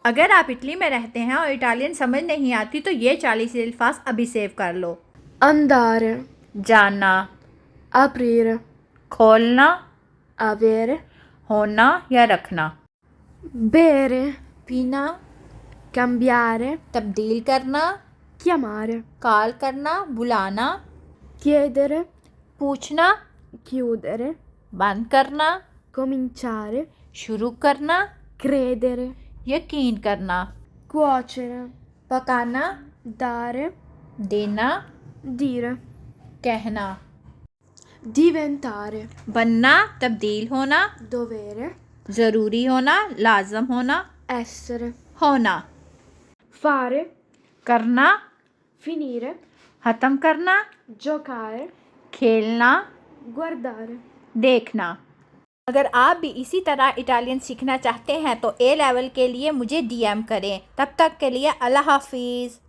اگر آپ اٹلی میں رہتے ہیں اور اٹالین سمجھ نہیں آتی تو یہ 40 الفاظ ابھی سیو کر لو۔ andare, جاننا، aprire, کھولنا، avere, ہونا یا رکھنا، bere, پینا، cambiare, تبدیل کرنا، chiamare, کال کرنا، بلانا، chiedere, پوچھنا، chiudere, بند کرنا، cominciare, شروع کرنا، credere, یقین کرنا، cuocere, پکانا، dare, دینا، dire, کہنا، diventare, بننا، تبدیل ہونا، dovere, ضروری ہونا، لازم ہونا، essere, ہونا، fare, کرنا، finire, ختم کرنا، giocare, کھیلنا، guardare. دیکھنا۔ اگر آپ بھی اسی طرح اٹالین سیکھنا چاہتے ہیں تو اے لیول کے لیے مجھے ڈی ایم کریں۔ تب تک کے لیے اللہ حافظ۔